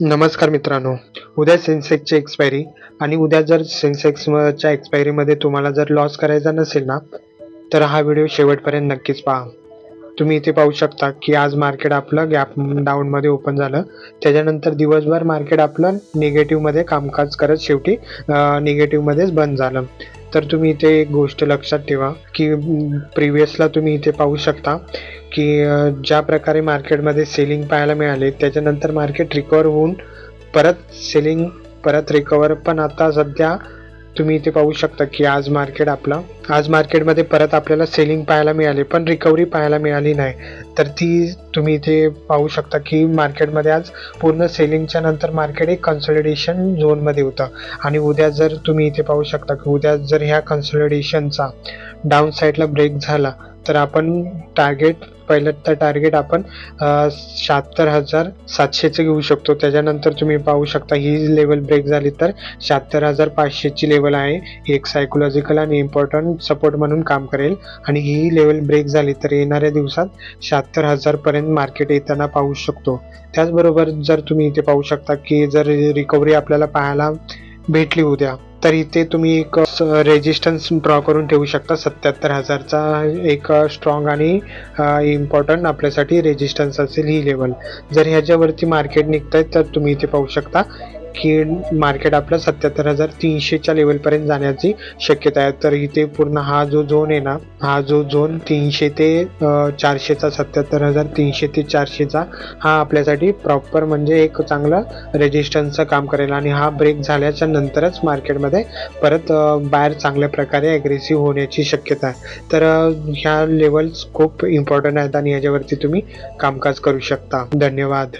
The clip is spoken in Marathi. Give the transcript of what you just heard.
नमस्कार मित्रांनो. उद्या सेन्सेक्सची एक्सपायरी आणि उद्या जर सेन्सेक्सच्या एक्सपायरीमध्ये तुम्हाला जर लॉस करायचा नसेल ना, तर हा व्हिडिओ शेवटपर्यंत नक्कीच पहा. तुम्ही इथे पाहू शकता की आज मार्केट आपलं गॅप डाऊनमध्ये ओपन झालं. त्याच्यानंतर दिवसभर मार्केट आपलं निगेटिव्हमध्ये कामकाज करत शेवटी निगेटिव्हमध्येच बंद झालं. तर तुम्ही इथे एक गोष्ट लक्षात ठेवा की प्रिव्हियसला तुम्ही इथे पाहू शकता की ज्या प्रकारे मार्केटमध्ये सेलिंग पाहायला मिळाले, त्याच्यानंतर मार्केट रिकवर होऊन परत रिकवर. पण आता सध्या तुम्ही इथे पाहू शकता की आज मार्केटमध्ये परत आपल्याला सेलिंग पाहायला मिळाली, पण रिकव्हरी पाहायला मिळाली नाही. तर ती तुम्ही इथे पाहू शकता की मार्केटमध्ये आज पूर्ण सेलिंगच्या नंतर मार्केट एक कन्सॉलिडेशन झोनमध्ये होतं. आणि उद्या जर तुम्ही इथे पाहू शकता की उद्या जर ह्या कन्सॉलिडेशनचा डाऊन साईडला ब्रेक झाला, तर आपण टार्गेट आपण 76,700चं घेऊ शकतो. त्याच्यानंतर तुम्ही पाहू शकता ही लेवल ब्रेक झाली तर 76,500ची लेवल आहे. एक सायकोलॉजिकल आणि इम्पॉर्टंट सपोर्ट म्हणून काम करेल. आणि ही लेवल ब्रेक झाली तर येणाऱ्या दिवसात 76,000 पर्यंत मार्केट येताना पाहू शकतो. त्याचबरोबर जर तुम्ही इथे पाहू शकता की जर रिकव्हरी आपल्याला पाहायला भेटली उद्या, तर इथे तुम्ही एक रेजिस्टन्स ड्रॉ करून ठेवू शकता. 77,000चा एक स्ट्रॉंग आणि इम्पॉर्टंट आपल्यासाठी रेजिस्टन्स असेल ही लेवल. जर ह्याच्यावरती मार्केट निघतंय तर तुम्ही इथे पाहू शकता की मार्केट आपलं 77,300च्या लेवलपर्यंत जाण्याची शक्यता आहे. तर इथे पूर्ण हा जो झोन आहे ना, हा जो झोन 300 ते 400चा, 77,300 ते 400चा, हा आपल्यासाठी प्रॉपर म्हणजे एक चांगला रेजिस्टन्सचं काम करेल. आणि हा ब्रेक झाल्याच्या नंतरच मार्केटमध्ये परत बाहेर चांगल्या प्रकारे ॲग्रेसिव्ह होण्याची शक्यता आहे. तर ह्या लेवल्स खूप इम्पॉर्टंट आहेत आणि ह्याच्यावरती तुम्ही कामकाज करू शकता. धन्यवाद.